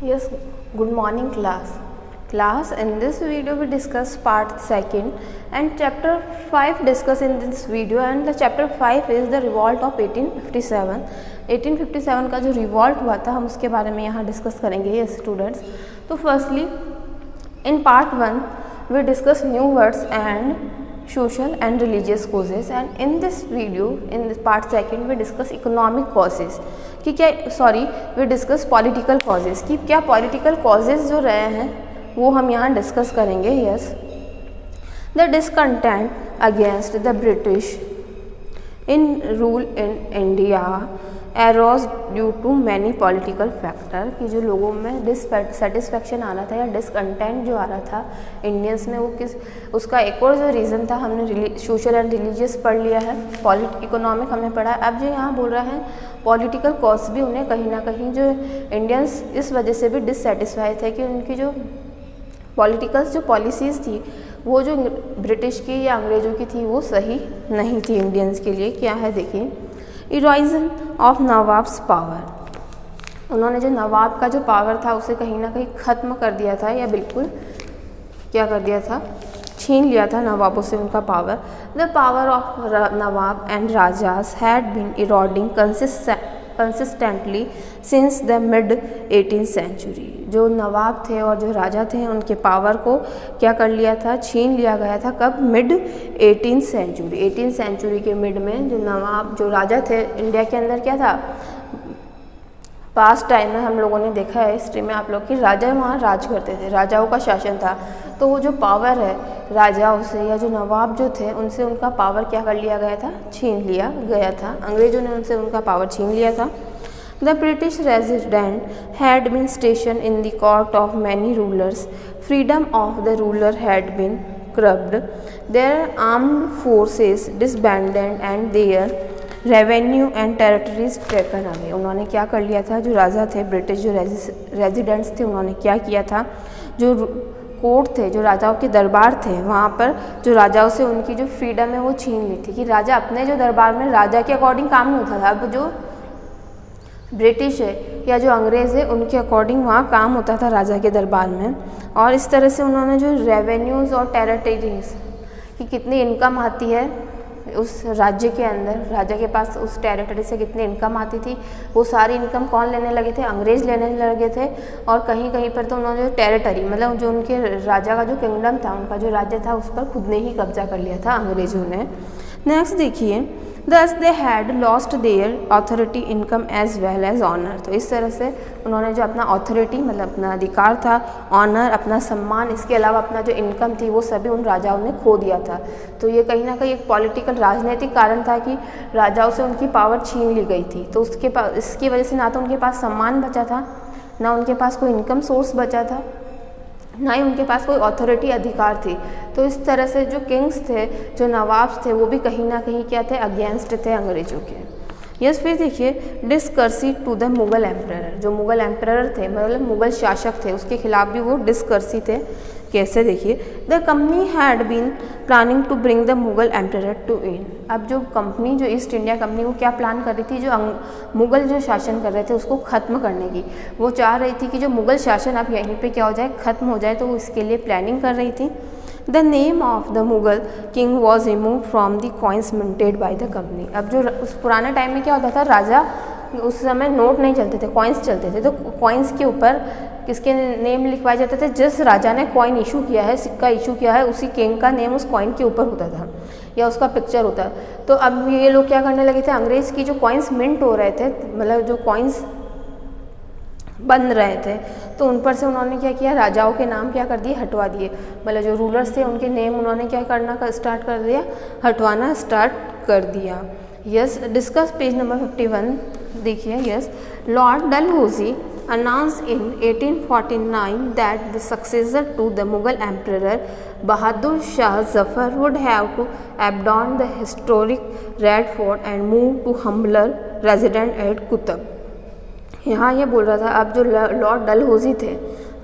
Yes, good morning class. Class, in this video we discuss part 2 and chapter 5 discuss in this video, and the chapter 5 is the revolt of 1857. 1857 का जो revolt हुआ था हम उसके बारे में यहाँ डिस्कस करेंगे ये स्टूडेंट्स. तो firstly in part 1 we discuss new words and social and religious causes, and in this video in this part 2 we discuss economic causes कि क्या we discuss political causes कि क्या political causes जो रहे हैं वो हम यहाँ डिस्कस करेंगे. Yes, the discontent against the British in rule in India arose due to many political factor कि जो लोगों में डिससेटिस्फैक्शन आ रहा था या डिसकंटेंट जो आ रहा था इंडियंस में, वो किस उसका एक और जो रीज़न था. हमने सोशल एंड रिलीजियस पढ़ लिया है, इकोनॉमिक हमने पढ़ा है. अब जो यहाँ बोल रहा है पॉलिटिकल कॉज भी उन्हें कहीं ना कहीं जो इंडियंस इस वजह से भी डिससेटिस्फाई थे कि उनकी जो पॉलिटिकल जो पॉलिसीज़ थी वो जो ब्रिटिश की या अंग्रेज़ों की थी वो सही नहीं थी इंडियंस के लिए. क्या है देखिए, इरोजन ऑफ नवाब्स पावर, उन्होंने जो नवाब का जो पावर था उसे कहीं ना कहीं ख़त्म कर दिया था या बिल्कुल क्या कर दिया था, छीन लिया था नवाबों से उनका power. The power of nawab and rajas had been eroding consistently since the mid 18th century. जो नवाब थे और जो राजा थे उनके पावर को क्या कर लिया था, छीन लिया गया था. कब? Mid 18th century. 18th century के मिड में जो नवाब जो राजा थे इंडिया के अंदर क्या था, पास्ट टाइम में हम लोगों ने देखा है हिस्ट्री में आप लोग कि राजा वहाँ राज करते थे, राजाओं का शासन था. तो वो जो पावर है राजाओं से या जो नवाब जो थे उनसे उनका पावर क्या कर लिया गया था, छीन लिया गया था. अंग्रेज़ों ने उनसे उनका पावर छीन लिया था. The British resident had been station in the court of many rulers. Freedom of the ruler had been curbed. Their armed forces disbanded and their revenue and territories taken away. उन्होंने क्या कर लिया था, जो राजा थे ब्रिटिश जो residents थे उन्होंने क्या किया था, जो कोर्ट थे जो राजाओं के दरबार थे वहाँ पर जो राजाओं से उनकी जो फ्रीडम है वो छीन ली थी कि राजा अपने जो दरबार में राजा के अकॉर्डिंग काम नहीं होता था. अब जो ब्रिटिश है या जो अंग्रेज़ है उनके अकॉर्डिंग वहाँ काम होता था राजा के दरबार में. और इस तरह से उन्होंने जो रेवेन्यूज़ और टेरिटरीज की कितनी इनकम आती है उस राज्य के अंदर, राजा के पास उस टेरिटरी से कितनी इनकम आती थी, वो सारी इनकम कौन लेने लगे थे, अंग्रेज़ लेने लगे थे. और कहीं कहीं पर तो उन्होंने जो टेरिटरी मतलब जो उनके राजा का जो किंगडम था, उनका जो राज्य था उस पर खुद ने ही कब्जा कर लिया था अंग्रेज़ों ने. नेक्स्ट देखिए, Thus they had lost their authority, income as well as honor. तो इस तरह से उन्होंने जो अपना ऑथोरिटी मतलब अपना अधिकार था, ऑनर अपना सम्मान, इसके अलावा अपना जो इनकम थी वो सभी उन राजाओं ने खो दिया था. तो ये कहीं ना कहीं एक पॉलिटिकल राजनीतिक कारण था कि राजाओं से उनकी पावर छीन ली गई थी. तो उसके पास इसकी वजह से ना तो उनके पास सम्मान बचा था, ना उनके पास कोई इनकम सोर्स बचा था, ना ही उनके पास कोई अथॉरिटी अधिकार थी. तो इस तरह से जो किंग्स थे जो नवाब्स थे वो भी कहीं ना कहीं क्या थे, अगेंस्ट थे अंग्रेज़ों के. यस, फिर देखिए डिस्कर्सी टू द मुग़ल एम्परर. जो मुग़ल एम्परर थे मतलब मुग़ल शासक थे उसके खिलाफ भी वो डिस्कर्सी थे. कैसे देखिए, the company had been planning to bring the Mughal emperor to in. अब जो कंपनी जो ईस्ट इंडिया कंपनी वो क्या प्लान कर रही थी, जो मुग़ल जो शासन कर रहे थे उसको ख़त्म करने की. वो चाह रही थी कि जो मुग़ल शासन अब यहीं पे क्या हो जाए, ख़त्म हो जाए. तो वो इसके लिए प्लानिंग कर रही थी. The name of the Mughal king was remove from the coins minted by the company. अब जो उस पुराने टाइम में क्या होता था, राजा उस समय नोट नहीं चलते थे, कॉइन्स चलते थे. तो कॉइन्स के ऊपर किसके नेम लिखवाए जाते थे, जिस राजा ने कॉइन इशू किया है, सिक्का इशू किया है, उसी किंग का नेम उस कॉइन के ऊपर होता था या उसका पिक्चर होता. तो अब ये लोग क्या करने लगे थे, अंग्रेज़ की जो कॉइन्स मिंट हो रहे थे मतलब जो कॉइन्स बन रहे थे तो उन पर से उन्होंने क्या किया, राजाओं के नाम क्या कर दिए, हटवा दिए. मतलब जो रूलर्स थे उनके नेम उन्होंने क्या करना स्टार्ट कर दिया, हटवाना स्टार्ट कर दिया. यस, डिस्कस पेज नंबर 51 देखिए. Yes, Lord Dalhousie announced in 1849 that the successor to the Mughal Emperor Bahadur Shah Zafar would have to abandon the historic Red Fort and move to humbler residence at Qutb. यहाँ ये बोल रहा था, अब जो Lord Dalhousie थे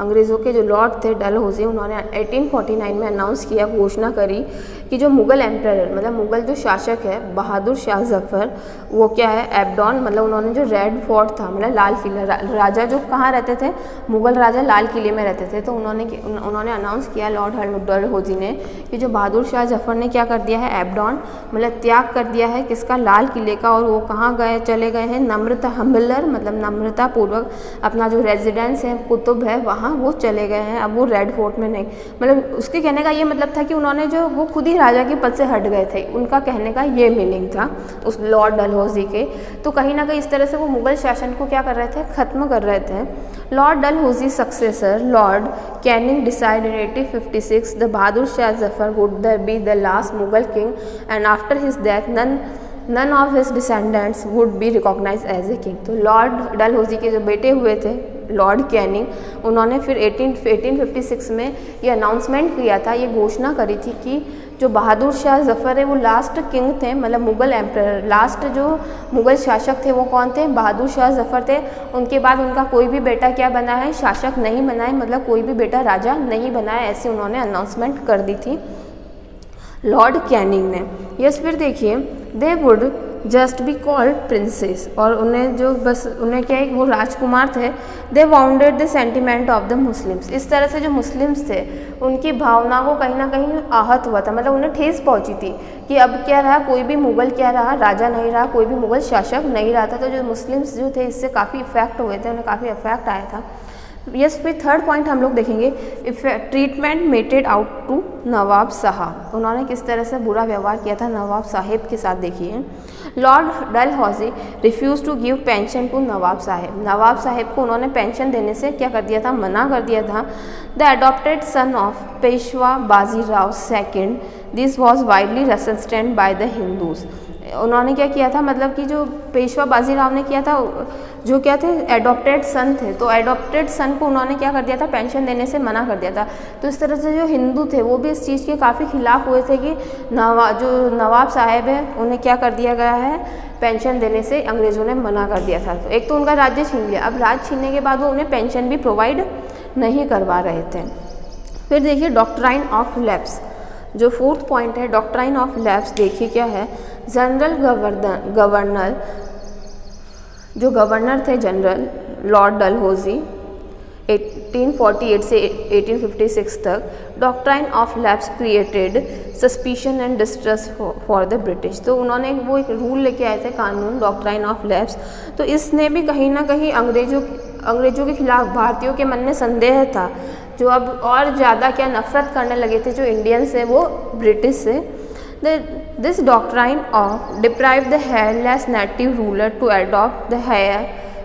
अंग्रेज़ों के जो लॉर्ड थे डलहौजी, उन्होंने 1849 में अनाउंस किया, घोषणा करी कि जो मुग़ल एम्परर मतलब मुग़ल जो शासक है बहादुर शाह जफ़र, वो क्या है एबडॉन मतलब उन्होंने जो रेड फोर्ट था मतलब लाल किला, राजा जो कहाँ रहते थे, मुग़ल राजा लाल किले में रहते थे, तो उन्होंने अनाउंस किया लॉर्ड डलहौजी ने कि जो बहादुर शाह जफ़र ने क्या कर दिया है एबडॉन मतलब त्याग कर दिया है किसका, लाल किले का, और वो कहाँ गए चले गए हैं नम्रता हम्बलर मतलब नम्रता पूर्वक अपना जो रेजिडेंस है कुतुब है वहाँ वो चले गए हैं, अब वो रेड फोर्ट में नहीं। मतलब उसके कहने का ये मतलब था कि उन्होंने जो वो खुद ही राजा के पद से हट गए थे, उनका कहने का ये मीनिंग था उस लॉर्ड डलहौजी के। तो कहीं ना कहीं इस तरह से वो मुग़ल शासन को क्या कर रहे थे, ख़त्म कर रहे थे। Lord Dalhousie successor Lord Canning decided 1856 the Bahadur Shah Zafar would be the last Mughal king and after his death none of his descendants would be recognise as a king. तो लॉर्ड डलहौजी के जो बेटे हुए थे लॉर्ड कैनिंग, उन्होंने फिर 1856 में ये अनाउंसमेंट किया था, ये घोषणा करी थी कि जो बहादुर शाह जफ़र है वो लास्ट किंग थे मतलब मुग़ल एम्परर, लास्ट जो मुग़ल शासक थे वो कौन थे, बहादुर शाह जफ़र थे। उनके बाद उनका कोई भी बेटा क्या बना है, शासक नहीं बना है, मतलब कोई भी बेटा राजा नहीं बना है, ऐसी उन्होंने अनाउंसमेंट कर दी थी लॉर्ड कैनिंग ने। यस, फिर देखिए they would just be called princess, और उन्हें जो बस उन्हें क्या है वो राजकुमार थे। They wounded the sentiment of the Muslims, इस तरह से जो मुस्लिम्स थे उनकी भावना को कहीं ना कहीं आहत हुआ था, मतलब उन्हें ठेस पहुंची थी कि अब क्या रहा, कोई भी मुग़ल क्या रहा, राजा नहीं रहा, कोई भी मुग़ल शासक नहीं रहा था। तो जो मुस्लिम्स जो थे इससे काफ़ी इफेक्ट हुए थे, उन्हें काफ़ी इफेक्ट आया था। यस, फिर थर्ड पॉइंट हम लोग देखेंगे ट्रीटमेंट मेटेड आउट टू नवाब साहब, उन्होंने किस तरह से बुरा व्यवहार किया था नवाब साहिब के साथ। देखिए Lord Dalhousie refuse to give pension to Nawab Sahib, Nawab Sahib को उन्होंने पेंशन देने से क्या कर दिया था, मना कर दिया था। The adopted son of Peshwa Bajirao second this was widely resistant by the Hindus, उन्होंने क्या किया था मतलब कि जो पेशवा बाजीराव ने किया था, जो क्या थे एडॉप्टेड सन थे, तो एडॉप्टेड सन को उन्होंने क्या कर दिया था, पेंशन देने से मना कर दिया था। तो इस तरह से जो हिंदू थे वो भी इस चीज़ के काफ़ी खिलाफ हुए थे कि जो नवाब साहब है उन्हें क्या कर दिया गया है, पेंशन देने से अंग्रेज़ों ने मना कर दिया था। तो एक तो उनका राज्य छीन लिया, अब राज्य छीनने के बाद वो उन्हें पेंशन भी प्रोवाइड नहीं करवा रहे थे। फिर देखिए डॉक्ट्राइन ऑफ लैप्स, जो फोर्थ पॉइंट है डॉक्ट्राइन ऑफ लैप्स, देखिए क्या है, जनरल गवर्नर जो गवर्नर थे जनरल लॉर्ड डलहौजी 1848 से 1856 तक, doctrine of lapse created suspicion and distrust for the British, तो उन्होंने वो एक रूल लेके आए थे कानून डॉक्ट्राइन ऑफ लैप्स। तो इसने भी कहीं ना कहीं अंग्रेज़ों के खिलाफ भारतीयों के मन में संदेह था, जो अब और ज़्यादा क्या नफरत करने लगे थे जो इंडियंस है वो ब्रिटिश से। This doctrine of deprived the hairless native ruler to adopt the hair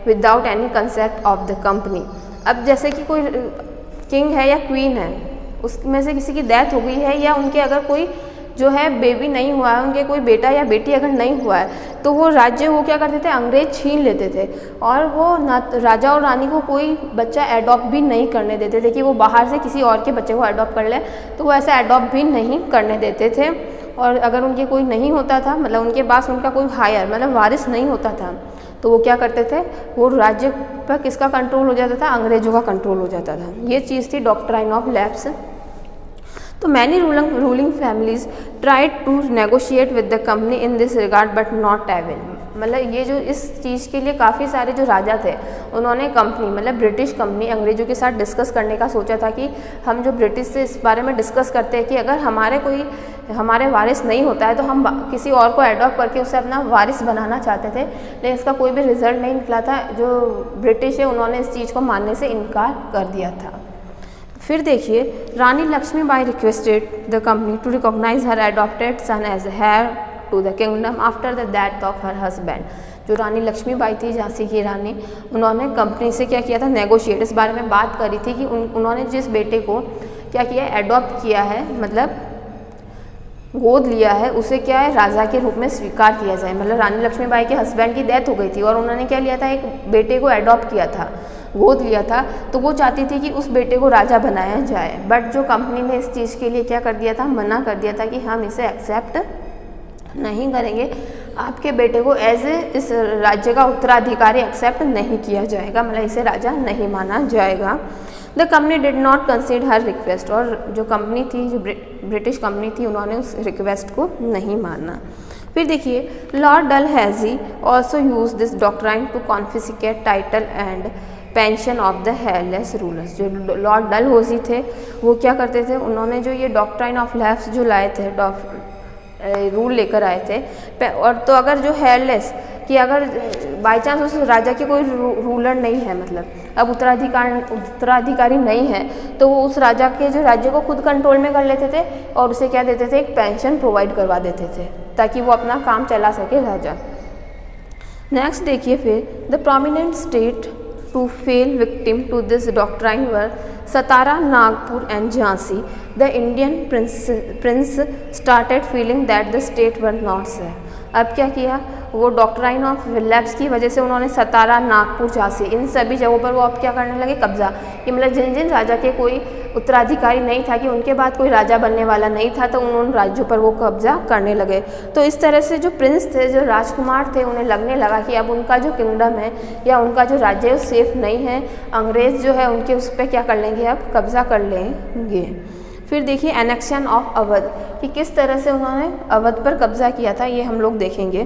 without any consent of the company। अब जैसे कि कोई किंग है या क्वीन है, उसमें से किसी की डेथ हो गई है या उनके अगर कोई जो है बेबी नहीं हुआ है, उनके कोई बेटा या बेटी अगर नहीं हुआ है, तो वो राज्य वो क्या करते थे, अंग्रेज छीन लेते थे, और वो राजा और रानी को कोई बच्चा एडॉप्ट भी नहीं करने देते थे कि वो बाहर से किसी और के बच्चे को एडॉप्ट कर ले, तो वो ऐसा एडॉप्ट भी नहीं करने देते थे। और अगर उनके कोई नहीं होता था, मतलब उनके पास उनका कोई हायर मतलब वारिस नहीं होता था, तो वो क्या करते थे, वो राज्य पर किसका कंट्रोल हो जाता था, अंग्रेजों का कंट्रोल हो जाता था। ये चीज़ थी डॉक्ट्राइन ऑफ लैप्स। तो many ruling families tried to negotiate with the company in this regard but not avail, मतलब ये जो इस चीज़ के लिए काफ़ी सारे जो राजा थे उन्होंने कंपनी मतलब ब्रिटिश कंपनी अंग्रेजों के साथ डिस्कस करने का सोचा था कि हम जो ब्रिटिश से इस बारे में डिस्कस करते हैं कि अगर हमारे वारिस नहीं होता है तो हम किसी और को एडॉप्ट करके उसे अपना वारिस बनाना चाहते थे, लेकिन इसका कोई भी रिजल्ट नहीं निकला था। जो ब्रिटिश है उन्होंने इस चीज़ को मानने से इनकार कर दिया था। फिर देखिए Rani Lakshmibai requested the company to recognise her adopted son as heir to the kingdom after the death of her husband. जो रानी लक्ष्मीबाई थी झांसी की रानी, उन्होंने कंपनी से क्या किया था, नेगोशिएट, इस बारे में बात करी थी कि उन्होंने जिस बेटे को क्या किया, एडॉप्ट किया है, मतलब गोद लिया है, उसे क्या है राजा के रूप में स्वीकार किया जाए। मतलब रानी लक्ष्मीबाई के हस्बैंड की डेथ हो गई थी और उन्होंने क्या लिया था, एक बेटे को एडॉप्ट किया था, गोद लिया था, तो वो चाहती थी कि उस बेटे को राजा बनाया जाए। बट जो कंपनी ने इस चीज़ के लिए क्या कर दिया था, मना कर दिया था कि हम इसे एक्सेप्ट नहीं करेंगे, आपके बेटे को एज ए इस राज्य का उत्तराधिकारी एक्सेप्ट नहीं किया जाएगा, मतलब इसे राजा नहीं माना जाएगा। The company did not कंसीड her request, और जो कंपनी थी, जो ब्रिटिश कंपनी थी, उन्होंने उस रिक्वेस्ट को नहीं माना। फिर देखिए, Lord Dalhousie also use this doctrine to confiscate title and pension of the heirless rulers. जो लॉर्ड डलहौजी थे वो क्या करते थे, उन्होंने जो ये डॉक्ट्राइन ऑफ लैप्स जो लाए थे, रूल लेकर आए थे, और तो अगर जो हेयरलेस कि अगर बाई चांस उस राजा के कोई रूलर नहीं है, मतलब अब उत्तराधिकारी नहीं है, तो वो उस राजा के जो राज्य को खुद कंट्रोल में कर लेते थे और उसे क्या देते थे, एक पेंशन प्रोवाइड करवा देते थे ताकि वो अपना काम चला सके राजा। नेक्स्ट देखिए, फिर the prominent state to fell victim to this doctrine were Satara, Nagpur and Jhansi. The Indian prince started feeling that the state were not safe. अब क्या किया, वो डॉक्ट्राइन ऑफ लैप्स की वजह से उन्होंने सतारा, नागपुर, झांसी, इन सभी जगहों पर वो अब क्या करने लगे, कब्जा। कि मतलब जिन जिन राजा के कोई उत्तराधिकारी नहीं था, कि उनके बाद कोई राजा बनने वाला नहीं था, तो उन राज्यों पर वो कब्जा करने लगे। तो इस तरह से जो प्रिंस थे, जो राजकुमार थे, उन्हें लगने लगा कि अब उनका जो किंगडम है या उनका जो राज्य है वो सेफ नहीं है, अंग्रेज़ जो है उनके उस पर क्या कर लेंगे, अब कब्जा कर लेंगे। फिर देखिए, एनेक्शन ऑफ अवध, कि किस तरह से उन्होंने अवध पर कब्जा किया था, ये हम लोग देखेंगे।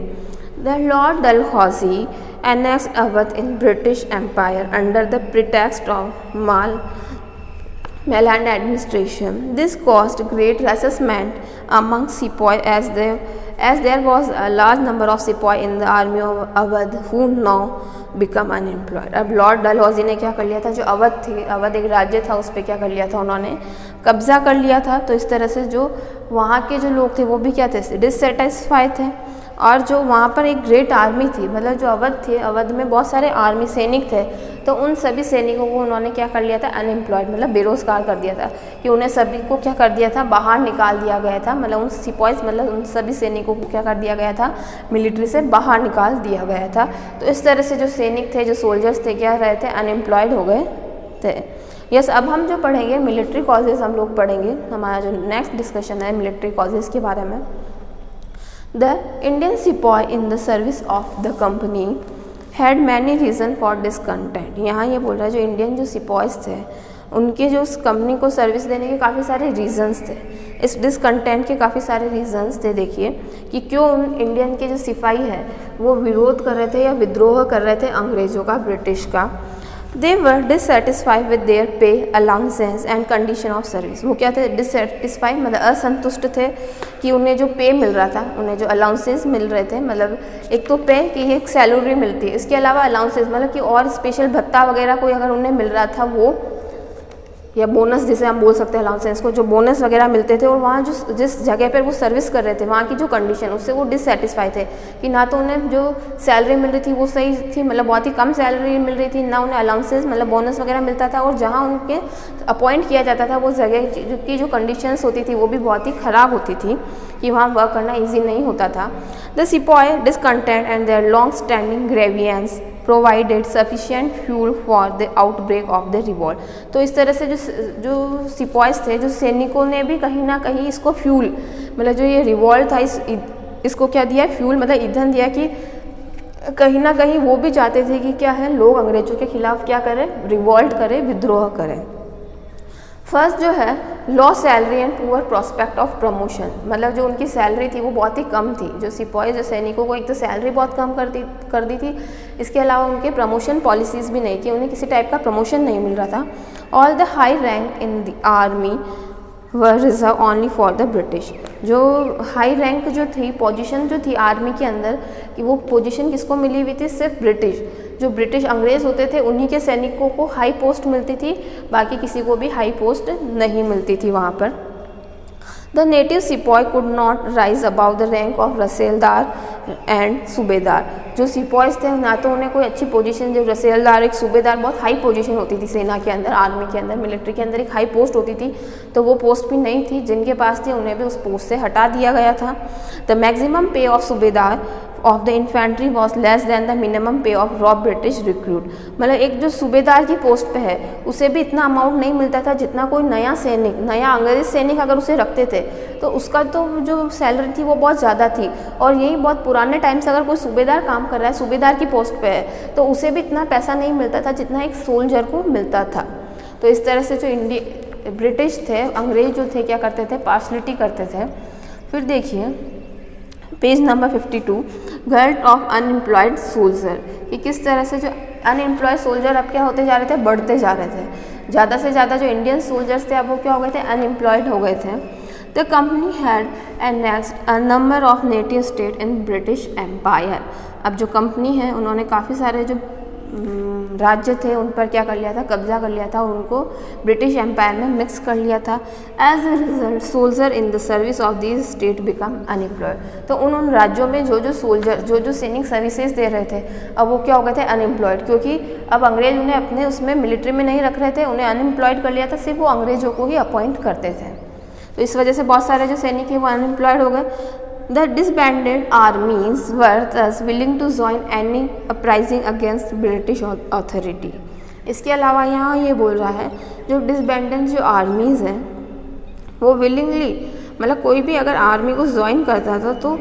The Lord Dalhousie annexed Awadh in British Empire under the pretext of land administration. This caused great resentment among sepoy as there was a large number of sepoy in the army of Awadh who now become unemployed. अब Lord Dalhousie ने क्या कर लिया था, जो अवध थी, अवध एक राज्य था, उस पर क्या कर लिया था, उन्होंने कब्जा कर लिया था। तो इस तरह से जो वहाँ के जो लोग थे वो भी क्या थे, डिससेटिस्फाइड थे। और जो वहाँ पर एक ग्रेट आर्मी थी, मतलब जो अवध थी, अवध में बहुत सारे आर्मी सैनिक थे, तो उन सभी सैनिकों को उन्होंने क्या कर लिया था, अनएम्प्लॉयड, मतलब बेरोजगार कर दिया था। कि उन्हें सभी को क्या कर दिया था, बाहर निकाल दिया गया था। मतलब उन सिपॉइज, मतलब उन सभी सैनिकों को क्या कर दिया गया था, मिलिट्री से बाहर निकाल दिया गया था। तो इस तरह से जो सैनिक थे, जो सोल्जर्स थे, क्या रहे थे, अनएम्प्लॉयड हो गए थे। यस, अब हम जो पढ़ेंगे मिलिट्री कॉजेज़ हम लोग पढ़ेंगे। हमारा जो नेक्स्ट डिस्कशन है मिलिट्री कॉजेज़ के बारे में। The Indian sepoy in the service of the company had many reason for discontent. यहाँ ये बोल रहा है जो इंडियन जो सिपॉयज थे उनके जो उस कंपनी को सर्विस देने के काफ़ी सारे रीजंस थे। इस डिसकंटेंट के काफ़ी सारे रीजंस थे। देखिए कि क्यों इंडियन के जो सिपाही है वो विरोध कर रहे थे या विद्रोह कर रहे थे अंग्रेज़ों का, ब्रिटिश का। दे वर डिससेटिस्फाइड विद देयर पे, allowances and condition of service. वो क्या थे, डिससेटिस्फाइड मतलब असंतुष्ट थे कि उन्हें जो पे मिल रहा था, उन्हें जो अलाउंसेस मिल रहे थे, मतलब एक तो पे कि एक सैलरी मिलती है, इसके अलावा अलाउंसेस मतलब कि और स्पेशल भत्ता वगैरह कोई अगर उन्हें मिल रहा था वो, या बोनस जिसे हम बोल सकते हैं अलाउंसेस को, जो बोनस वगैरह मिलते थे। और वहाँ जो जिस जगह पर वो सर्विस कर रहे थे वहाँ की जो कंडीशन, उससे वो डिससेटिस्फाई थे कि ना तो उन्हें जो सैलरी मिल रही थी वो सही थी, मतलब बहुत ही कम सैलरी मिल रही थी, ना उन्हें अलाउंसेस मतलब बोनस वगैरह मिलता था, और जहाँ उनके अपॉइंट किया जाता था वो जगह की जो कंडीशंस होती थी वो भी बहुत ही ख़राब होती थी कि वहाँ वर्क करना ईजी नहीं होता था। The sepoy discontent and their long standing grievances provided sufficient fuel for the outbreak of the revolt. तो इस तरह से जो सिपॉयज थे, जो सैनिकों ने भी कहीं ना कहीं इसको फ्यूल, मतलब जो ये रिवॉल्ट था इसको क्या दिया, फ्यूल मतलब ईंधन दिया कि कहीं ना कहीं वो भी चाहते थे कि क्या है, लोग अंग्रेजों के खिलाफ क्या करें, रिवॉल्ट करें, विद्रोह करें। फर्स्ट जो है लो salary and poor prospect of promotion, मतलब जो उनकी सैलरी थी वो बहुत ही कम थी। जो सिपॉय जो सैनिकों को एक तो सैलरी बहुत कम कर दी थी, इसके अलावा उनके प्रमोशन पॉलिसीज़ भी नहीं, कि उन्हें किसी टाइप का प्रमोशन नहीं मिल रहा था। All the high rank in the army were reserve only for the British. जो हाई रैंक जो थी, पोजीशन जो थी आर्मी के अंदर, कि वो पोजीशन किसको मिली हुई थी, सिर्फ ब्रिटिश, जो ब्रिटिश अंग्रेज़ होते थे उन्हीं के सैनिकों को हाई पोस्ट मिलती थी, बाकी किसी को भी हाई पोस्ट नहीं मिलती थी वहाँ पर। The native sepoy could not rise above the rank of risaldar and subedar. जो सिपॉयज थे ना तो उन्हें कोई अच्छी पोजीशन, जो रसेलदार एक सूबेदार बहुत हाई पोजीशन होती थी सेना के अंदर, आर्मी के अंदर, मिलिट्री के अंदर एक हाई पोस्ट होती थी, तो वो पोस्ट भी नहीं थी। जिनके पास थी उन्हें भी उस पोस्ट से हटा दिया गया था। द मैक्सिमम पे ऑफ सूबेदार of the infantry was less than the minimum पे ऑफ रॉ ब्रिटिश रिक्रूट। मतलब एक जो सूबेदार की पोस्ट पे है उसे भी इतना अमाउंट नहीं मिलता था जितना कोई नया सैनिक, नया अंग्रेज सैनिक अगर उसे रखते थे तो उसका तो जो सैलरी थी वो बहुत ज़्यादा थी। और यही बहुत पुराने टाइम से अगर कोई सूबेदार काम कर रहा है, सूबेदार की पोस्ट पे है, तो उसे भी इतना पैसा नहीं मिलता था जितना एक सोल्जर को मिलता था। तो इस तरह से जो ब्रिटिश थे, अंग्रेज जो थे क्या करते थे, पार्शलिटी करते थे। फिर देखिए page number 52, guilt of unemployed soldier, कि किस तरह से जो अनएम्प्लॉयड सोल्जर अब क्या होते जा रहे थे, बढ़ते जा रहे थे। ज़्यादा से ज़्यादा जो इंडियन सोल्जर्स थे अब वो क्या हो गए थे, अनएम्प्लॉयड हो गए थे। The company had annexed a number of native state in British Empire। अब जो कंपनी है उन्होंने काफ़ी सारे जो राज्य थे उन पर क्या कर लिया था, कब्जा कर लिया था, उनको ब्रिटिश एम्पायर में मिक्स कर लिया था। As a result soldier in the service of these state become unemployed. तो उन राज्यों में जो सोल्जर जो सैनिक सर्विसेज दे रहे थे अब वो क्या हो गए थे, अनएम्प्लॉयड, क्योंकि अब अंग्रेज उन्हें अपने उसमें मिलिट्री में नहीं रख रहे थे, उन्हें अनएम्प्लॉयड कर लिया था, सिर्फ वो अंग्रेजों को ही अपॉइंट करते थे। तो इस वजह से बहुत सारे जो सैनिक हैं वो अनएम्प्लॉयड हो गए। The disbanded armies were thus willing to join any uprising against British authority। इसके अलावा यहाँ ये बोल रहा है जो डिसबैंडेड जो आर्मीज़ हैं वो विलिंगली, मतलब कोई भी अगर आर्मी को ज्वाइन करता था तो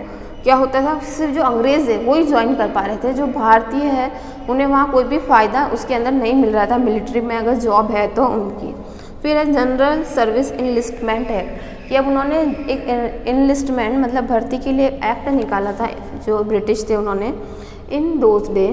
क्या होता था, सिर्फ जो अंग्रेज़ है वो ही ज्वाइन कर पा रहे थे, जो भारतीय है उन्हें वहाँ कोई भी फ़ायदा उसके अंदर नहीं मिल रहा था, मिलिट्री में अगर जॉब है तो उनकी। फिर है जनरल सर्विस इनलिस्टमेंट एक्ट, कि अब उन्होंने एक इनलिस्टमेंट मतलब भर्ती के लिए एक्ट निकाला था, जो ब्रिटिश थे उन्होंने। In those day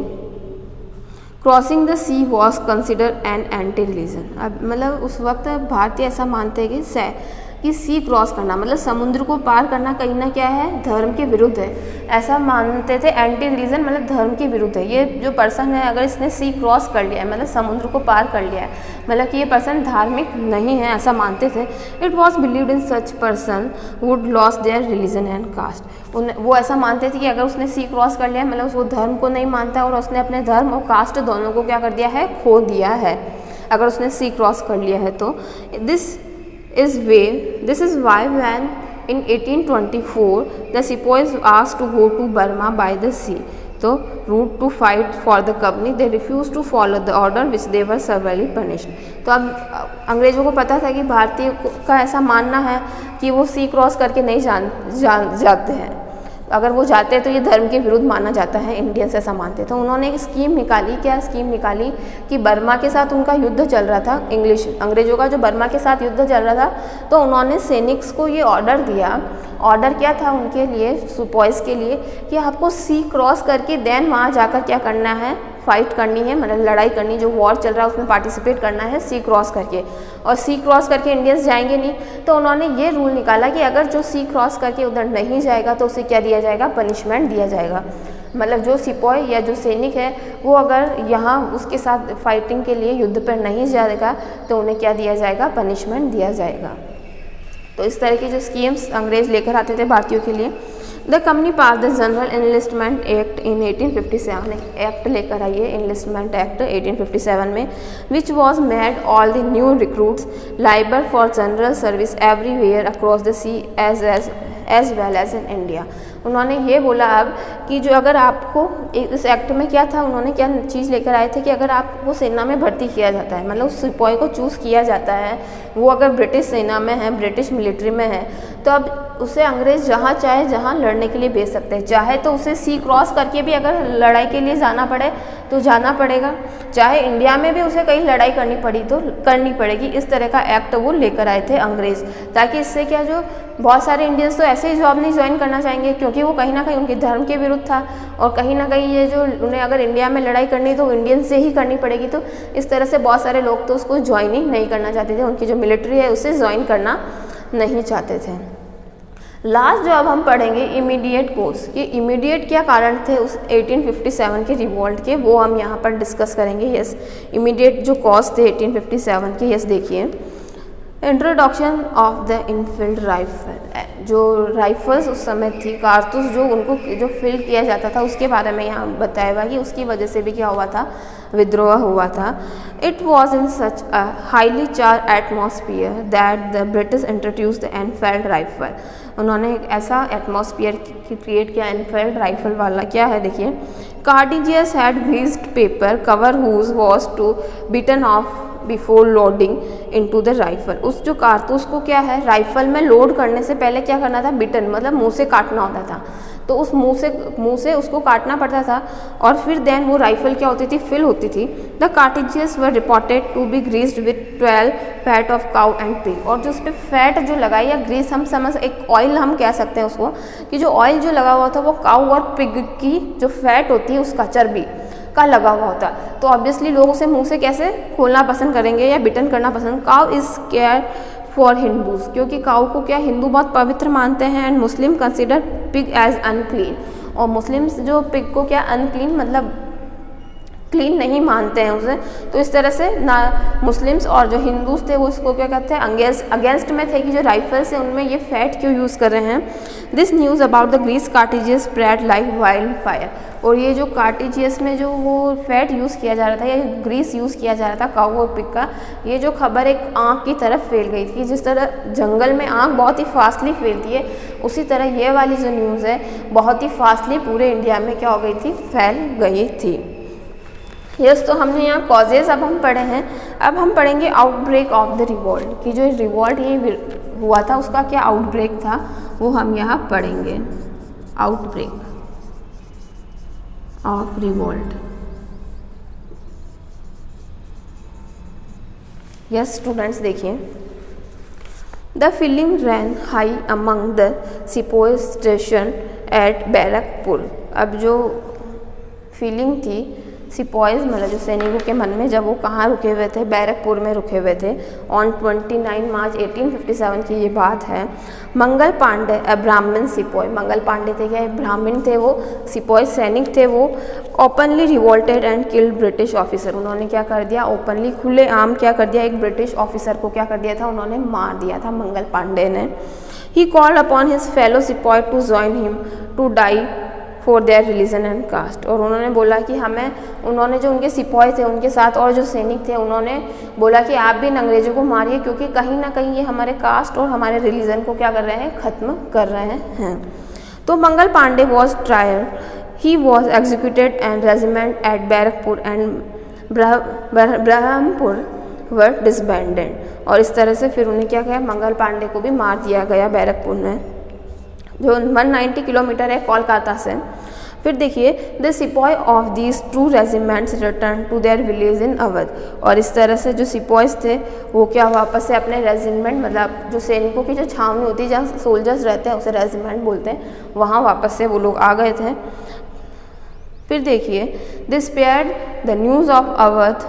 crossing the sea was consider an anti religion. अब मतलब उस वक्त भारतीय ऐसा मानते हैं कि सी क्रॉस करना मतलब समुद्र को पार करना कहीं ना क्या है, धर्म के विरुद्ध है, ऐसा मानते थे। एंटी रिलीजन मतलब धर्म के विरुद्ध है। ये जो पर्सन है अगर इसने सी क्रॉस कर लिया है मतलब समुद्र को पार कर लिया है, मतलब कि ये पर्सन धार्मिक नहीं है, ऐसा मानते थे। It was believed in such person would lose their religion and caste. वो ऐसा मानते थे कि अगर उसने सी क्रॉस कर लिया है मतलब वो धर्म को नहीं मानता और उसने अपने धर्म और कास्ट दोनों को क्या कर दिया है, खो दिया है, अगर उसने सी क्रॉस कर लिया है तो। This is why when in 1824 the sepoys asked to go to Burma by the sea, तो route to fight for the company, they refused to follow the order which they were severely punished। तो अब अंग्रेज़ों को पता था कि भारतीय का ऐसा मानना है कि वो सी क्रॉस करके नहीं जाते हैं, अगर वो जाते हैं तो ये धर्म के विरुद्ध माना जाता है, इंडियंस ऐसा मानते। तो उन्होंने एक स्कीम निकाली, क्या स्कीम निकाली कि बर्मा के साथ उनका युद्ध चल रहा था, अंग्रेजों का जो बर्मा के साथ युद्ध चल रहा था, तो उन्होंने सैनिक्स को ये ऑर्डर दिया। ऑर्डर क्या था उनके लिए, सुपॉइस के लिए, कि आपको सी क्रॉस करके देन वहाँ जाकर क्या करना है, फाइट करनी है, मतलब लड़ाई करनी, जो वॉर चल रहा है उसमें पार्टिसिपेट करना है सी क्रॉस करके। और सी क्रॉस करके इंडियंस जाएंगे नहीं, तो उन्होंने ये रूल निकाला कि अगर जो सी क्रॉस करके उधर नहीं जाएगा तो उसे क्या दिया जाएगा, पनिशमेंट दिया जाएगा। मतलब जो सिपाही या जो सैनिक है वो अगर यहाँ उसके साथ फाइटिंग के लिए युद्ध पर नहीं जाएगा तो उन्हें क्या दिया जाएगा, पनिशमेंट दिया जाएगा। तो इस तरह की जो स्कीम्स अंग्रेज लेकर आते थे भारतीयों के लिए। The company pass the general enlistment act in 1857, act लेकर आई है इनलिस्टमेंट एक्ट 1857 में, which was made all the new recruits liable for general service everywhere across the sea as well as in India. उन्होंने ये बोला अब कि जो अगर आपको इस एक्ट में क्या था, उन्होंने क्या चीज़ लेकर आए थे कि अगर आपको सेना में भर्ती किया जाता है, मतलब उस सिपाही को चूज़ किया जाता है, वो अगर ब्रिटिश सेना में है, ब्रिटिश मिलिट्री में है, तो अब उसे अंग्रेज़ जहाँ चाहे जहाँ लड़ने के लिए भेज सकते हैं। चाहे तो उसे सी क्रॉस करके भी अगर लड़ाई के लिए जाना पड़े तो जाना पड़ेगा, चाहे इंडिया में भी उसे कहीं लड़ाई करनी पड़ी तो करनी पड़ेगी। इस तरह का एक्ट वो लेकर आए थे अंग्रेज़, ताकि इससे क्या, जो बहुत सारे इंडियंस तो ऐसे ही जॉब नहीं ज्वाइन करना चाहेंगे क्योंकि वो कहीं ना कहीं उनके धर्म के विरुद्ध था, और कहीं ना कहीं ये जो उन्हें अगर इंडिया में लड़ाई करनी तो इंडियन से ही करनी पड़ेगी। तो इस तरह से बहुत सारे लोग तो उसको ज्वाइन ही नहीं करना चाहते थे, उनकी जो मिलिट्री है उसे ज्वाइन करना नहीं चाहते थे। लास्ट जो अब हम पढ़ेंगे इमीडिएट कोर्स, कि इमीडिएट क्या कारण थे उस 1857 के रिवोल्ट के, वो हम यहाँ पर डिस्कस करेंगे। यस, इमीडिएट जो कॉज थे 1857 के, यस देखिए, introduction of the Enfield rifle, जो राइफल्स उस समय थी, कारतूस जो उनको जो फील्ड किया जाता था उसके बारे में यहाँ बताया हुआ कि उसकी वजह से भी क्या हुआ था, विद्रोह हुआ था। It was in such a highly charged atmosphere that the British introduce the Enfield rifle. उन्होंने एक ऐसा एटमॉस्फियर क्रिएट किया एनफील्ड राइफल वाला। क्या है देखिए, cartridges had greased paper cover whose was to bitten off before loading into the rifle. उस जो कारतूस को क्या है, राइफल में लोड करने से पहले क्या करना था, बिटन मतलब मुंह से काटना होता था। तो उस मुंह से उसको काटना पड़ता था और फिर देन वो राइफल क्या होती थी, फिल होती थी। The cartridges were reported to be greased with 12 fat of cow and pig. और जो उस पर फैट जो लगाई या ग्रीस हम समझ, एक ऑयल हम कह सकते हैं उसको, कि जो ऑयल जो लगा हुआ था वो काउ और पिग की जो फैट होती है उसका चर्बी का लगा हुआ होता। तो ऑब्वियसली लोग उसे मुंह से कैसे खोलना पसंद करेंगे या बिटन करना पसंद। Cow is care for Hindus, क्योंकि काऊ को क्या हिंदू बहुत पवित्र मानते हैं। And Muslim consider pig as unclean, और मुस्लिम्स जो पिग को क्या अनक्लीन मतलब क्लीन नहीं मानते हैं उसे। तो इस तरह से ना मुस्लिम्स और जो हिंदूज थे वो इसको क्या कहते हैं, अगेंस्ट में थे कि जो राइफल्स हैं उनमें ये फैट क्यों यूज़ कर रहे हैं। This news about the grease cartridges spread like wildfire. और ये जो कार्टिजियस में जो वो फैट यूज़ किया जा रहा था या ग्रीस यूज़ किया जा रहा था काऊ और पिग का, ये जो खबर एक आग की तरफ फैल गई थी। जिस तरह जंगल में आग बहुत ही फास्टली फैलती है, उसी तरह ये वाली जो न्यूज़ है बहुत ही फास्टली पूरे इंडिया में क्या हो गई थी, फैल गई थी। यस, तो हमने यहाँ कॉजेज अब हम पढ़े हैं। अब हम पढ़ेंगे आउटब्रेक ऑफ द रिवॉल्ट, कि जो रिवॉल्ट ये हुआ था उसका क्या आउटब्रेक था वो हम यहाँ पढ़ेंगे। Outbreak of revolt. Yes students, देखिए the feeling ran high among the sepoy station at Barrackpore. अब जो फीलिंग थी सिपॉइज मतलब जो सैनिकों के मन में, जब वो कहाँ रुके हुए थे, बैरकपुर में रुके हुए थे। ऑन 29 मार्च 1857 की ये बात है। मंगल पांडे अ ब्राह्मण सिपॉय, मंगल पांडे थे क्या, ब्राह्मण थे वो, सिपॉय सैनिक थे वो। Openly revolted and killed British officer, उन्होंने क्या कर दिया, ओपनली खुले आम क्या कर दिया, एक ब्रिटिश ऑफिसर को क्या कर दिया था, उन्होंने मार दिया था मंगल पांडे ने। He called upon his fellow sepoy to join him to die for their religion and caste. और उन्होंने बोला कि हमें, उन्होंने जो उनके सिपाही थे उनके साथ और जो सैनिक थे उन्होंने बोला कि आप भी इन अंग्रेजों को मारिए, क्योंकि कहीं ना कहीं ये हमारे कास्ट और हमारे रिलीजन को क्या कर रहे हैं, ख़त्म कर रहे हैं। तो Mangal Pandey was trial, he was executed and regiment at Barrackpore and Berhampore were disbanded. और इस तरह से फिर उन्हें क्या किया, मंगल पांडे को भी मार दिया गया बैरकपुर में, जो 190 किलोमीटर है कोलकाता से। फिर देखिए the sepoy of these 2 regiments return to their village in Awadh. और इस तरह से जो सिपॉयज थे वो क्या वापस से अपने रेजिमेंट मतलब जो सैनिकों की जो छावनी होती है जहाँ सोल्जर्स रहते हैं उसे रेजिमेंट बोलते हैं, वहाँ वापस से वो लोग आ गए थे। फिर देखिए they spread the news of Awadh,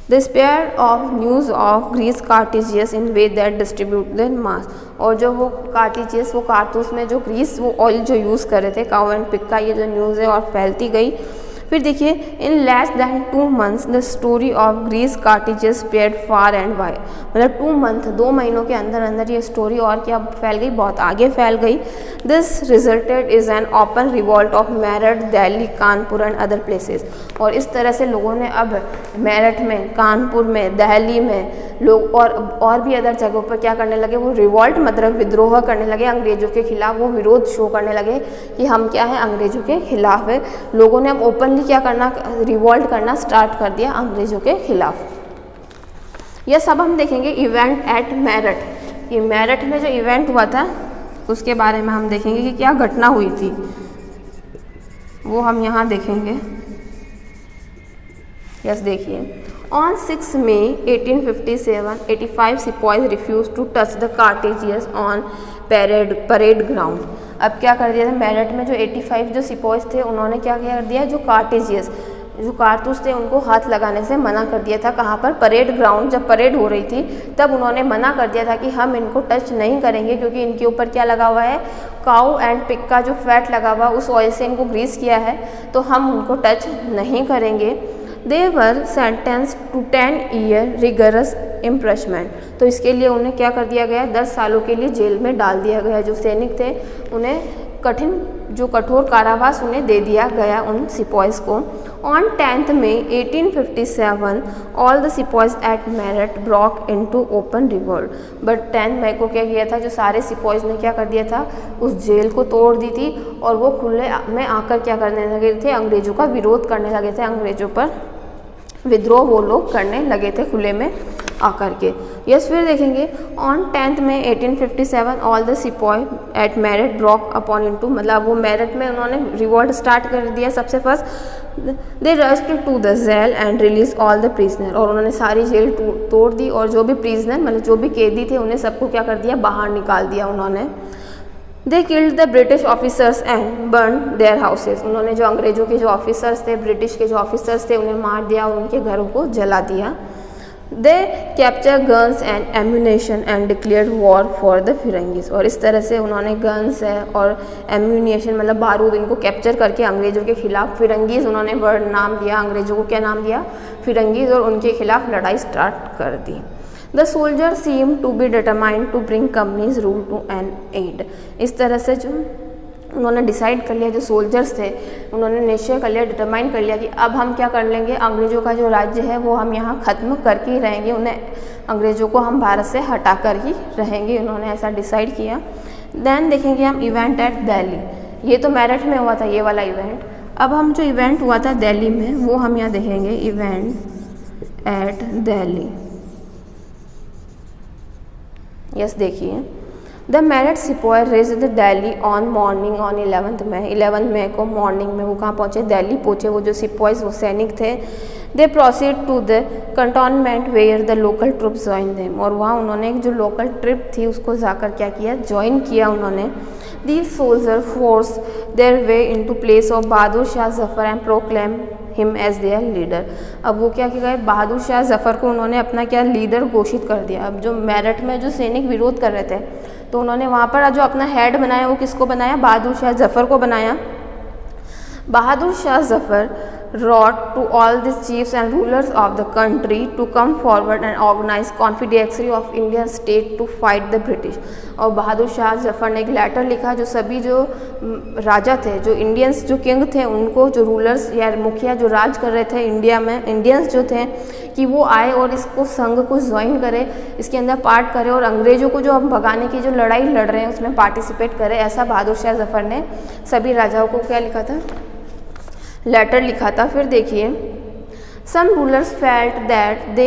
The spare of news of Greece Cartesius in way that distributed mass। और जो वो कार्टिजियस वो कारतूस में जो ग्रीस वो ऑयल जो यूज़ कर रहे थे काउ एंड पिग का, ये जो न्यूज़ है और फैलती गई। फिर देखिए in less than 2 months the story of grease cartridges spread far and wide. मतलब 2 month 2 महीनों के अंदर अंदर ये स्टोरी और क्या फैल गई, बहुत आगे फैल गई। This resulted is an open revolt of Meerut, Delhi, Kanpur and other places. और इस तरह से लोगों ने अब मेरठ में, कानपुर में, दिल्ली में लोग और भी अदर जगहों पर क्या करने लगे, वो रिवॉल्ट मतलब विद्रोह करने लगे अंग्रेजों के खिलाफ। वो विरोध शो करने लगे कि हम क्या है, अंग्रेजों के खिलाफ है। लोगों ने अब ओपनली क्या करना, रिवॉल्ट करना स्टार्ट कर दिया अंग्रेजों के खिलाफ। यह सब हम देखेंगे इवेंट एट मेरठ। ये मेरठ में जो इवेंट हुआ था उसके बारे में हम देखेंगे कि क्या घटना हुई थी, वो हम यहाँ देखेंगे। यस देखिए on 6 May 1857 85 sepoys refuse to touch the cartridges on parade ground. अब क्या कर दिया था, मेरठ में जो 85 जो सिपॉइज थे उन्होंने क्या कर दिया, जो कार्टिजियस जो कारतूस थे उनको हाथ लगाने से मना कर दिया था। कहाँ पर, परेड ग्राउंड, जब परेड हो रही थी तब उन्होंने मना कर दिया था कि हम इनको टच नहीं करेंगे, क्योंकि इनके ऊपर क्या लगा हुआ है, काऊ एंड पिग का जो फैट लगा हुआ उस ऑयल से इनको ग्रीस किया है, तो हम उनको टच नहीं करेंगे। दे वर सेंटेंस टू 10 year रिगरस इम्प्रेशमेंट। तो इसके लिए उन्हें क्या कर दिया गया, 10 सालों के लिए जेल में डाल दिया गया। जो सैनिक थे उन्हें कठोर कारावास उन्हें दे दिया गया उन सिपॉइज को। On 10 May 1857 all the sepoys at Meerut broke into open revolt. But 10 मई को क्या किया था, जो सारे सिपॉइज ने क्या कर दिया था, उस जेल को तोड़ दी थी और वो खुले में आकर क्या करने लगे थे, अंग्रेजों का विरोध करने लगे थे, अंग्रेजों पर विद्रोह वो लोग करने लगे थे खुले में आकर के। यस, फिर देखेंगे on 10 May 1857 all the sepoy at Meerut broke upon into, मतलब वो मेरठ में उन्होंने रिवॉल्ट स्टार्ट कर दिया सबसे first. They rushed to the jail and release all the prisoner, और उन्होंने सारी जेल तोड़ दी और जो भी प्रिजनर मतलब जो भी कैदी थे उन्हें सबको क्या कर दिया, बाहर निकाल दिया उन्होंने। They killed the British officers and burn their houses, उन्होंने जो अंग्रेजों के जो ऑफिसर्स थे, ब्रिटिश के जो ऑफिसर्स थे, उन्हें मार दिया और उनके घरों को जला दिया। They capture guns and ammunition and declared war for the firangis, और इस तरह से उन्होंने गन्स है और एम्यूनेशन मतलब बारूद, इनको कैप्चर करके अंग्रेजों के खिलाफ, फिरंगीज उन्होंने वर्ड नाम दिया, अंग्रेजों को क्या नाम दिया, फिरंगीज, और उनके खिलाफ लड़ाई स्टार्ट कर दी। The soldier seem to be determined to bring company's rule to an end, इस तरह से जो उन्होंने डिसाइड कर लिया, जो सोल्जर्स थे उन्होंने निश्चय कर लिया, डिटरमाइन कर लिया कि अब हम क्या कर लेंगे, अंग्रेज़ों का जो राज्य है वो हम यहाँ ख़त्म करके ही रहेंगे, उन्हें अंग्रेज़ों को हम भारत से हटा कर ही रहेंगे, उन्होंने ऐसा डिसाइड किया। देन देखेंगे हम इवेंट एट दिल्ली, ये तो मेरठ में हुआ था ये वाला इवेंट। अब हम जो इवेंट हुआ था दिल्ली में वो हम यहाँ देखेंगे, इवेंट एट दिल्ली। यस, देखिए the Meerut sepoy raised Delhi on morning on 11 मई को मॉर्निंग में वो कहाँ पहुँचे, दिल्ली पहुँचे। वो जो सिपॉयज वो सैनिक थे, they proceed to the cantonment where the local troops join them, और वहाँ उन्होंने एक जो लोकल ट्रिप थी उसको जाकर क्या किया, ज्वाइन किया उन्होंने। These soldier force their way into place of Bahadur Shah Zafar and proclaim him as their leader. अब वो क्या गए, बहादुर शाह जफर को उन्होंने अपना क्या लीडर घोषित कर दिया। अब जो मेरठ में जो सैनिक विरोध कर रहे थे तो उन्होंने वहाँ पर जो अपना हेड बनाया वो किसको बनाया, बहादुर शाह जफर को बनाया। बहादुर Shah Zafar wrote to all the chiefs and rulers of the country to come forward and organize confederacy of Indian state to fight the British। और बहादुर शाह जफर ने एक लेटर लिखा जो सभी जो राजा थे, जो इंडियंस जो किंग थे, उनको जो रूलर्स या मुखिया जो राज कर रहे थे इंडिया में, इंडियंस जो थे, कि वो आए और इसको संघ को ज्वाइन करे, इसके अंदर पार्ट करे और अंग्रेज़ों को जो हम भगाने की जो लड़ाई लड़ रहे हैं उसमें पार्टिसिपेट करे। ऐसा बहादुर शाह जफर ने सभी राजाओं को क्या लिखा था, लेटर लिखा था। फिर देखिए some rulers felt that they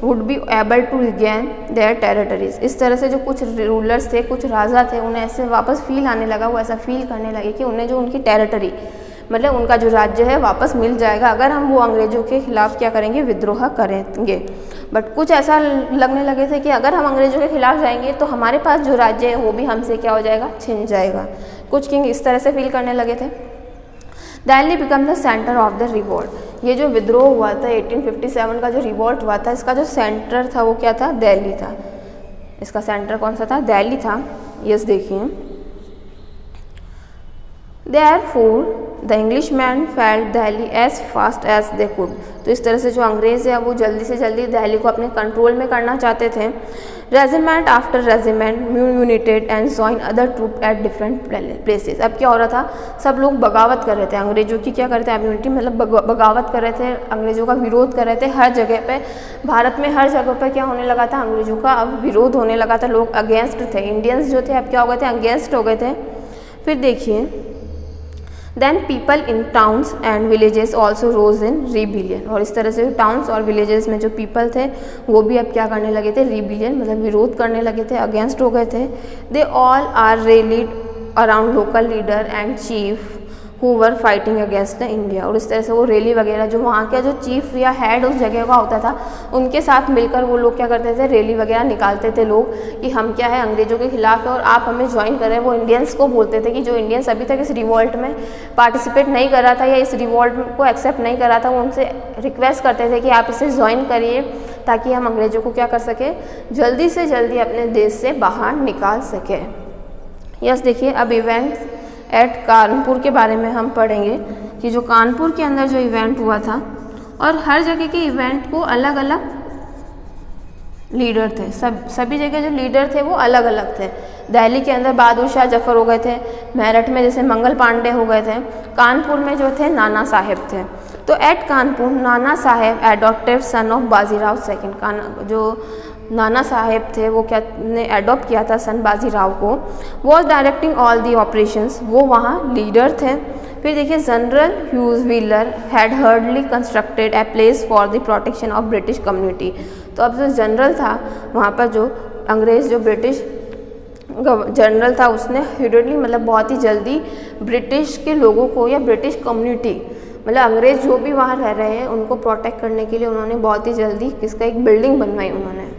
would be able to regain their territories, इस तरह से जो कुछ रूलर्स थे, कुछ राजा थे, उन्हें ऐसे वापस फील आने लगा, वो ऐसा फील करने लगे कि उन्हें जो उनकी टेरिटरी मतलब उनका जो राज्य है वापस मिल जाएगा अगर हम वो अंग्रेज़ों के खिलाफ क्या करेंगे, विद्रोह करेंगे। बट कुछ ऐसा लगने लगे थे कि अगर हम अंग्रेज़ों के खिलाफ जाएंगे तो हमारे पास जो राज्य है वो भी हमसे क्या हो जाएगा, छिन जाएगा। कुछ किंग इस तरह से फील करने लगे थे। Delhi become the centre of the revolt, ये जो विद्रोह हुआ था 1857 का जो रिवॉल्ट हुआ था, इसका जो सेंटर था वो क्या था, दिल्ली था। इसका सेंटर कौन सा था, दिल्ली था। यस, देखिए Therefore the Englishmen felt Delhi as fast as they could, तो इस तरह से जो अंग्रेज़ है वो जल्दी से जल्दी दिल्ली को अपने कंट्रोल में करना चाहते थे। Regiment after regiment united and join other troop at different places. अब क्या हो रहा था, सब लोग बगावत कर रहे थे, अंग्रेज़ों की क्या कर रहे थे, इम्यूनिटी मतलब बगावत कर रहे थे, अंग्रेज़ों का विरोध कर रहे थे। हर जगह पे भारत में हर जगह पे क्या होने लगा था, अंग्रेज़ों का अब विरोध होने लगा था, लोग अगेंस्ट थे, इंडियंस जो थे अब क्या हो गए थे, अगेंस्ट हो गए थे। फिर देखिए then people in towns and villages also rose in rebellion, और इस तरह से टाउन्स और विलेजेस में जो पीपल थे वो भी अब क्या करने लगे थे, रिबिलियन मतलब विरोध करने लगे थे, अगेंस्ट हो गए थे। They all are rallied around local leader and chief who were fighting against the India, और इस तरह से वो रैली वगैरह जो वहाँ का जो चीफ या हेड उस जगह का होता था उनके साथ मिलकर वो लोग क्या करते थे, रैली वगैरह निकालते थे लोग कि हम क्या है अंग्रेज़ों के खिलाफ है और आप हमें ज्वाइन करें। वो इंडियंस को बोलते थे कि जो इंडियंस अभी तक इस रिवॉल्ट में पार्टिसिपेट नहीं कर रहा था या इस रिवॉल्ट को एक्सेप्ट नहीं कर रहा था, वो उनसे रिक्वेस्ट करते थे कि आप इसे ज्वाइन करिए ताकि हम अंग्रेज़ों को क्या कर सकें, जल्दी से जल्दी अपने देश से बाहर निकाल सकें। यस, देखिए अब इवेंट्स एट कानपुर के बारे में हम पढ़ेंगे कि जो कानपुर के अंदर जो इवेंट हुआ था, और हर जगह के इवेंट को अलग अलग लीडर थे, सभी जगह जो लीडर थे वो अलग अलग थे। दिल्ली के अंदर बहादुर शाह जफर हो गए थे, मेरठ में जैसे मंगल पांडे हो गए थे, कानपुर में जो थे नाना साहेब थे। तो at Kanpur Nana Saheb adopted son of Bajirao second, जो नाना साहेब थे वो क्या ने एडॉप्ट किया था सन बाजीराव को। Was directing all the operations, वो वहाँ लीडर थे। फिर देखिए general huge wheeler had hardly constructed a place for the protection of British community. तो अब जो जनरल था वहाँ पर, जो अंग्रेज़ जो ब्रिटिश जनरल था, उसने हर्डली मतलब बहुत ही जल्दी ब्रिटिश के लोगों को या ब्रिटिश कम्युनिटी मतलब अंग्रेज़ जो भी वहाँ रह रहे हैं उनको प्रोटेक्ट करने के लिए उन्होंने बहुत ही जल्दी किसका एक बिल्डिंग बनवाई उन्होंने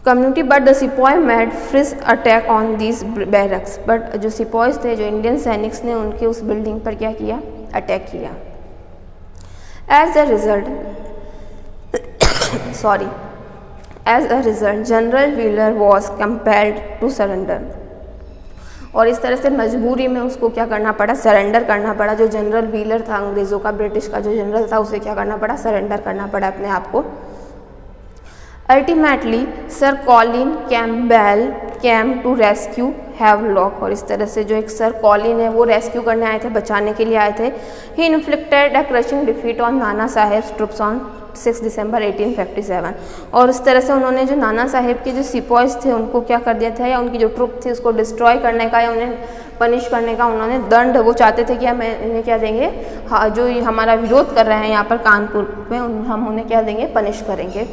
community. But the sepoy made fierce attack on these barracks. But जो सिपॉयज थे, जो इंडियन सैनिक्स ने उनके उस बिल्डिंग पर क्या किया, अटैक किया। As a result general Wheeler was compelled to surrender. और इस तरह से मजबूरी में उसको क्या करना पड़ा, सरेंडर करना पड़ा। जो जनरल व्हीलर था अंग्रेज़ों का, ब्रिटिश का जो जनरल था, उसे क्या करना पड़ा, सरेंडर करना पड़ा अपने आप को। Ultimately sir Colin Campbell came to rescue Havelock. और इस तरह से जो एक सर कॉलिन है वो रेस्क्यू करने आए थे, बचाने के लिए आए थे। He inflicted a crushing defeat on Nana Saheb troops on 6 दिसंबर 1857। और इस तरह से उन्होंने जो नाना साहेब के जो सिपॉयज थे उनको क्या कर दिया था, या उनकी जो ट्रुप थी उसको डिस्ट्रॉय करने का या उन्हें पनिश करने का उन्होंने दंड, वो चाहते थे कि हम इन्हें क्या देंगे, हाँ, जो हमारा विरोध कर रहे हैं यहाँ पर कानपुर में, हम उन्हें क्या देंगे, पनिश करेंगे।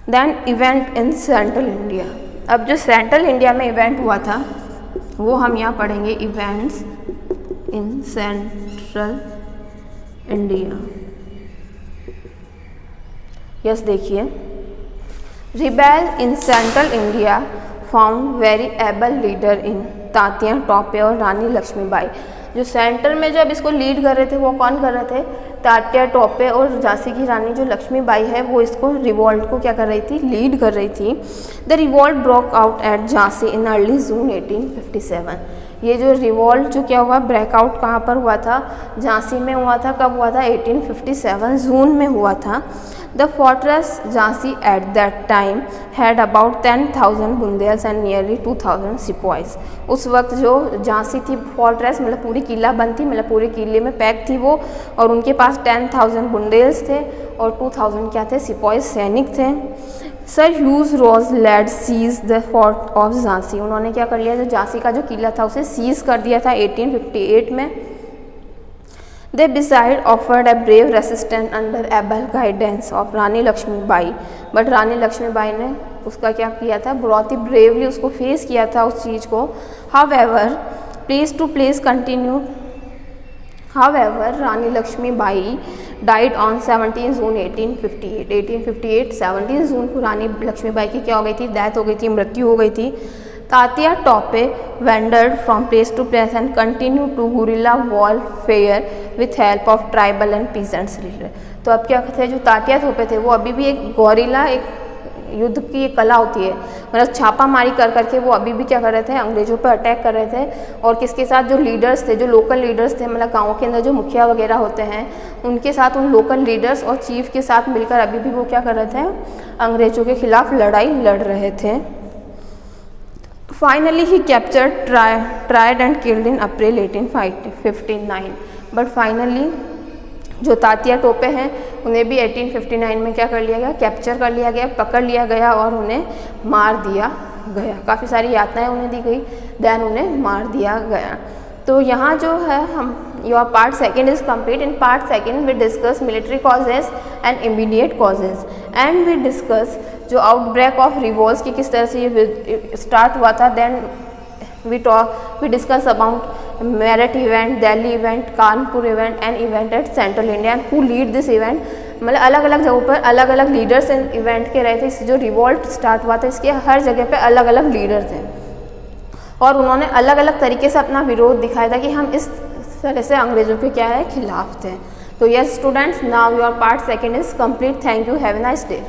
Then event in central India. अब जो सेंट्रल इंडिया में इवेंट हुआ था वो हम यहाँ पढ़ेंगे, events in central India. Yes देखिए, rebel in central India found very able leader in Tatya Tope और रानी लक्ष्मीबाई। जो सेंटर में जब इसको लीड कर रहे थे वो कौन कर रहे थे, तात्या टोपे और झांसी की रानी जो लक्ष्मीबाई है वो इसको रिवॉल्ट को क्या कर रही थी, लीड कर रही थी। The revolt broke out at Jhansi in early June 1857। ये जो रिवॉल्ट जो क्या हुआ, ब्रेकआउट कहाँ पर हुआ था, झांसी में हुआ था। कब हुआ था, 1857 जून में हुआ था। The fortress Jhansi at that time had about 10,000 बुंदेल्स and nearly 2,000 sepoys। उस वक्त जो झांसी थी फोर्ट्रेस मतलब पूरी किला बंद थी, मतलब पूरे किले में पैक थी वो, और उनके पास 10,000 बुंदेल्स थे और 2,000 क्या थे, सिपॉयज सैनिक थे। Sir Hugh Rose led siege the fort of Jhansi. उन्होंने क्या कर लिया, जो झांसी का जो किला था उसे सीज कर दिया था 1858 में। They beside offered a brave resistance under able guidance of Rani Lakshmibai. But Rani Lakshmibai ने उसका क्या किया था, बहुत ही ब्रेवली उसको फेस किया था उस चीज़ को। However, place to place continued। However, Rani Lakshmibai died on 17 जून 1858। 1858 17 जून को रानी लक्ष्मीबाई की क्या हो गई थी, डेथ हो गई थी, मृत्यु हो गई थी। Tatya Tope wandered from place to place and continued to guerrilla warfare with help of tribal and peasants leader। तो अब क्या थे, जो तात्या टोपे थे वो अभी भी एक गोरिल्ला, एक युद्ध की एक कला होती है, मतलब छापामारी कर करके वो अभी भी क्या कर रहे थे, अंग्रेजों पर अटैक कर रहे थे। और किसके साथ, जो लीडर्स थे, जो लोकल लीडर्स थे, मतलब गाँव के अंदर जो मुखिया वगैरह होते हैं उनके साथ, उन लोकल लीडर्स और चीफ के साथ मिलकर अभी भी वो क्या कर रहे थे, अंग्रेजों के खिलाफ लड़ाई लड़ रहे थे। Finally, he captured, tried and killed in April 1859। But finally जो तात्या टोपे हैं उन्हें भी 1859 में क्या कर लिया गया, कैप्चर कर लिया गया, पकड़ लिया गया और उन्हें मार दिया गया। काफ़ी सारी यातनाएं उन्हें दी गई, देन उन्हें मार दिया गया। तो यहाँ जो है हम, your part second is complete. In part second we discuss military causes and immediate causes, and we discuss जो आउटब्रेक ऑफ रिवॉल्ट्स की किस तरह से ये स्टार्ट हुआ था। Then we discuss about Meerut event, Delhi event, Kanpur event and event at central India and who lead this event. मतलब अलग अलग जगहों पर अलग अलग लीडर्स इवेंट के रहे थे। इस जो रिवॉल्ट स्टार्ट हुआ था इसके हर जगह पे अलग अलग लीडर थे और उन्होंने अलग अलग तरीके से अपना विरोध दिखाया था कि हम इस तरह से अंग्रेजों के क्या है, खिलाफ थे। तो yes students, now your part second is complete. Thank you, have a nice day.